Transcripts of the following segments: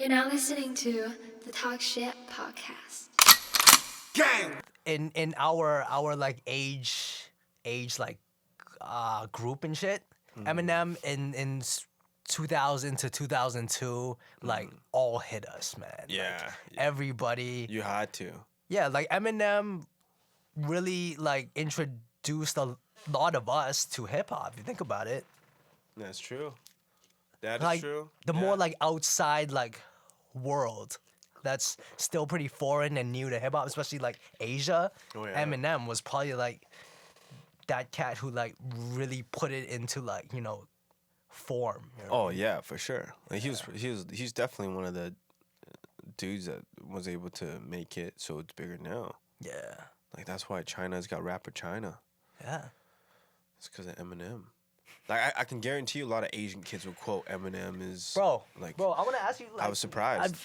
You're now listening to the Talk Shit podcast. Gang. In our like age like group and shit, Eminem in 2000 to 2002 like all hit us, man. Yeah, Like, yeah. everybody. You had to. Yeah, like Eminem really like introduced a lot of us to hip hop. If you think about it, That's true. That is like true. the Yeah. more like outside like world that's still pretty foreign and new to hip hop, especially like Asia. Oh, yeah. Eminem was probably like that cat who like really put it into like form. You know? Oh yeah, for sure. Like he's definitely one of the dudes that was able to make it so it's bigger now. Yeah, Like that's why China's got Rapper China. yeah. It's because of Eminem. Like I can guarantee you a lot of Asian kids will quote Eminem as Bro, Like I want to ask you. Like, I was surprised.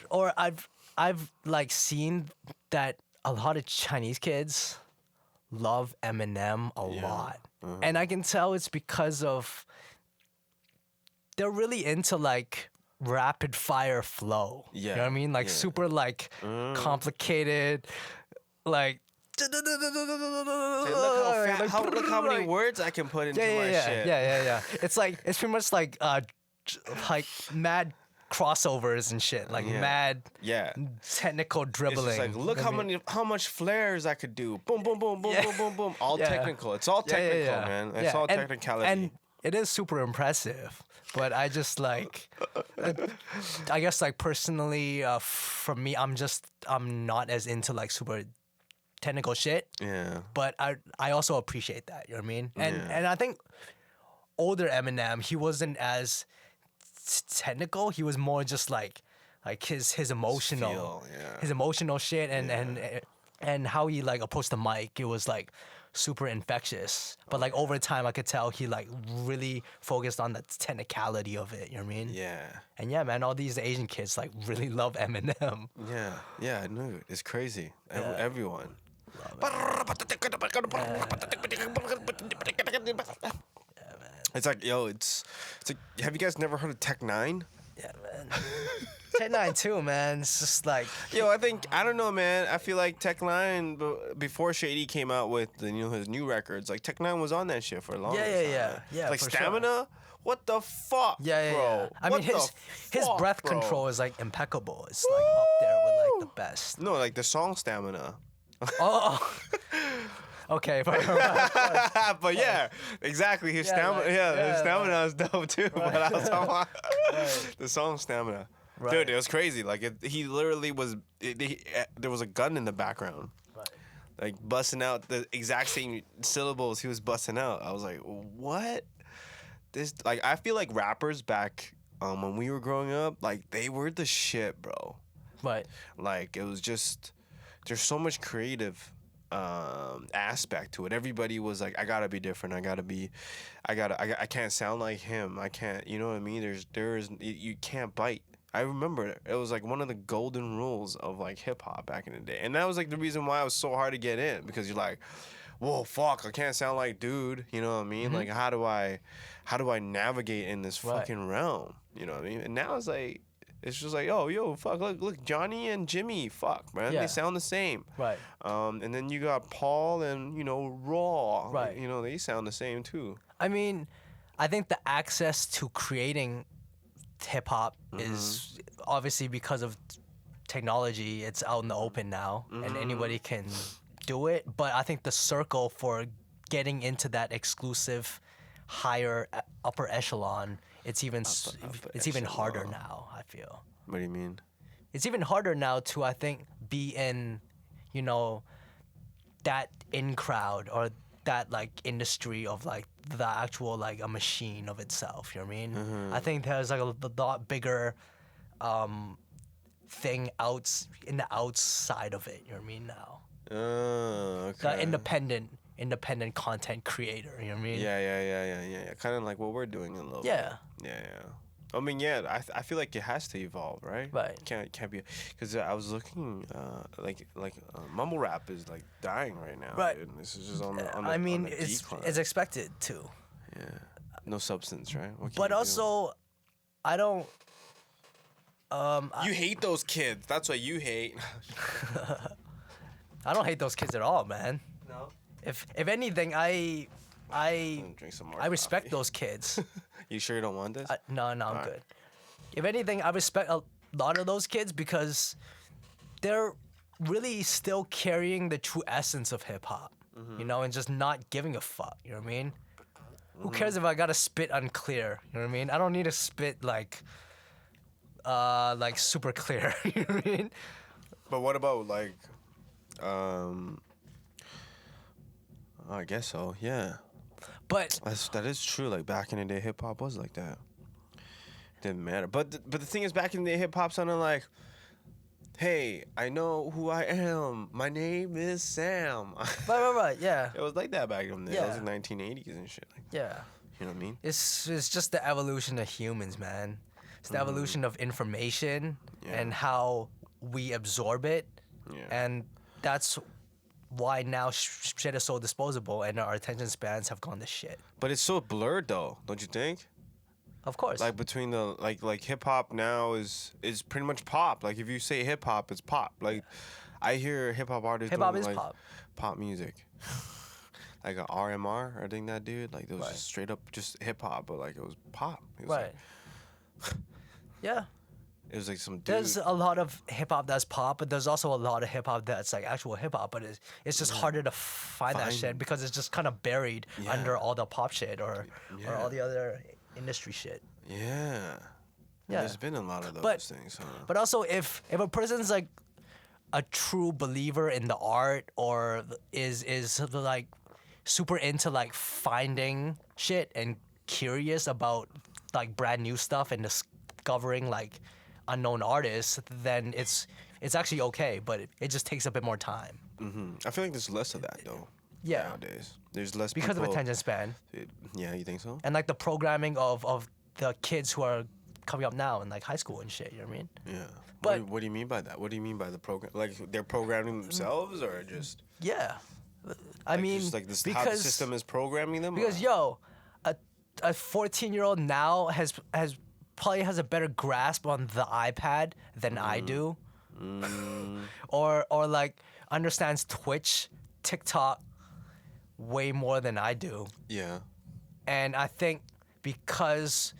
I've like seen that a lot of Chinese kids love Eminem a lot, and I can tell it's because of they're really into like rapid fire flow. You know what I mean? Like yeah. super like complicated, like. Say, look how many words I can put into my shit. Yeah. It's pretty much like mad crossovers and shit, like mad Yeah. technical It's dribbling. just like look how much flares I could do. Boom, boom, boom, boom, boom, boom, boom. All Yeah. technical. It's all technical, man. It's all technicality. And it is super impressive. But I just like, I guess like personally, for me, I'm not as into like super technical shit. yeah. But I also appreciate that. You know what I mean? And Yeah. and I think older Eminem, he wasn't as technical. He was more just like his emotional, feel, yeah. his emotional shit and how he like approached the mic. It was like super infectious. But like over time, I could tell he like really focused on the technicality of it. You know what I mean? Yeah. And yeah, man, all these Asian kids like really love Eminem. Yeah. Yeah, I knew it. It's crazy. Everyone. It's like, yo, it's like, have you guys never heard of Tech Nine? Yeah, man. 10-9 too, man. It's just like Yo, I don't know, man. I feel like Tech Nine before Shady came out with his new records, like Tech Nine was on that shit for a long time. Yeah, Like for Stamina. What the fuck, Yeah. bro? I What mean, his the fuck, breath bro? control is like impeccable. It's like up there with like the best. No, like the song Stamina. Oh. Okay. But yeah, exactly. His stamina, his stamina is dope too. But I was talking about the song Stamina. Right. Dude, it was crazy. Like he literally was. There was a gun in the background, like busting out the exact same syllables he was busting out. I was like, what? This like I feel like rappers back when we were growing up, like they were the shit, bro. Right. Like it was just there's so much creative aspect to it. Everybody was like, I gotta be different. I can't sound like him. I can't. You know what I mean? You can't bite. I remember it was like one of the golden rules of like hip hop back in the day, and that was like the reason why it was so hard to get in because you're like, whoa, fuck, I can't sound like dude. You know what I mean? Like how do I navigate in this fucking realm? You know what I mean? And now it's like. It's just like, oh, yo, fuck, look, Johnny and Jimmy, fuck, man, Yeah. they sound the same. Right. And then you got Paul and, Raw. Right. They sound the same too. I mean, I think the access to creating hip hop is obviously because of technology. It's out in the open now, and anybody can do it. But I think the circle for getting into that exclusive, higher upper echelon. It's even harder now, I feel. What do you mean? It's even harder now to, I think, be in, that in crowd or that like industry of like the actual like a machine of itself. You know what I mean? I think there's like a lot bigger thing in the outside of it. You know what I mean now? Okay. The independent content creator. You know what I mean? Yeah. Kind of like what we're doing a little Yeah. bit. Yeah. I mean, yeah, I feel like it has to evolve, right? Right. Can't be, because I was looking, mumble rap is like dying right now. Right. Dude. This is just on the I mean, on the decline. it's expected to. Yeah. No substance, right? What can But you do? also, I don't You hate those kids. That's what you hate. I don't hate those kids at all, man. No. If anything, I Drink some more. I respect coffee. those kids. You sure you don't want this? No, I'm Alright. good. If anything, I respect a lot of those kids because they're really still carrying the true essence of hip hop, you know, and just not giving a fuck. You know what I mean? Who cares if I gotta spit unclear? You know what I mean? I don't need to spit like super clear. You know what I mean? But what about like, I guess so. Yeah, But that is true. Like back in the day, hip hop was like that. Didn't matter. But the thing is, back in the day, hip hop sounded like, "Hey, I know who I am. My name is Sam." right, yeah, It was like that back in the day. It was Yeah. like 1980s and shit. Like, yeah. you know what I mean? It's just the evolution of humans, man. It's the evolution of information Yeah. and how we absorb it, Yeah. and that's why now shit is so disposable and our attention spans have gone to shit. But it's so blurred though, don't you think? Of course. Like between the like hip hop now is pretty much pop. Like if you say hip hop, it's pop. Like I hear hip hop artists Hip-hop doing is like pop. music. Like a RMR, I think that dude. Like it was Right. just straight up just hip hop, but like it was pop. It was Right. Yeah. it was like some dude. There's a lot of hip hop that's pop, but there's also a lot of hip hop that's like actual hip hop, but it's just harder to find that Find- shit because it's just kind of buried Yeah. under all the pop shit or Yeah. all the other industry shit. Yeah. Yeah. There's been a lot of those But- things. Huh? But also, if a person's like a true believer in the art or is like super into like finding shit and curious about like brand new stuff and discovering like unknown artists, then it's actually okay. But it just takes a bit more time I feel like there's less of that though. Yeah. Nowadays, there's less because of people- attention span Yeah, you think so? and like the programming of the kids who are coming up now in like high school and shit. You know what I mean? Yeah. But- What do you mean by that? What do you mean by the program? Like they're programming themselves, or just? Yeah. I mean, just like this, because how the system is programming them. Because or? a 14-year-old now has probably has a better grasp on the iPad than I do, or like understands Twitch, TikTok way more than I do, Yeah. and I think because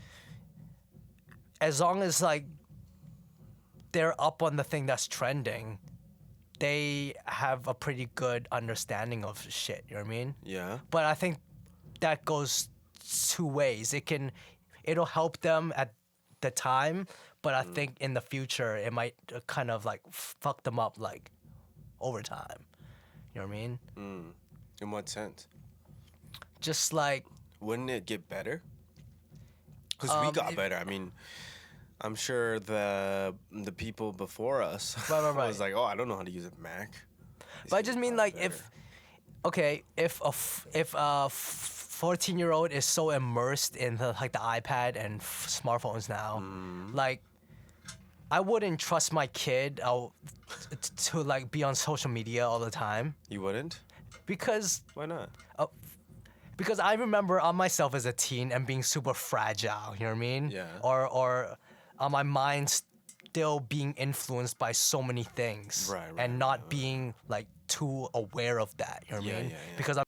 as long as like they're up on the thing that's trending, they have a pretty good understanding of shit. You know what I mean? Yeah. But I think that goes two ways. It'll help them at the time, but I think in the future it might kind of like fuck them up like over time. You know what I mean? In what sense? Just like Wouldn't it get better? Because we got better. I mean, I'm sure the people before us Right. was like, oh, I don't know how to use a Mac. but I just mean like if a 14-year-old is so immersed in the iPad and smartphones now, like I wouldn't trust my kid to like be on social media all the time You wouldn't? because Why not? because I remember on myself as a teen and being super fragile, you know what I mean? Yeah. Or my mind still being influenced by so many things Right, and not being like too aware of that, you know what I Yeah, mean? yeah, yeah. Because I'm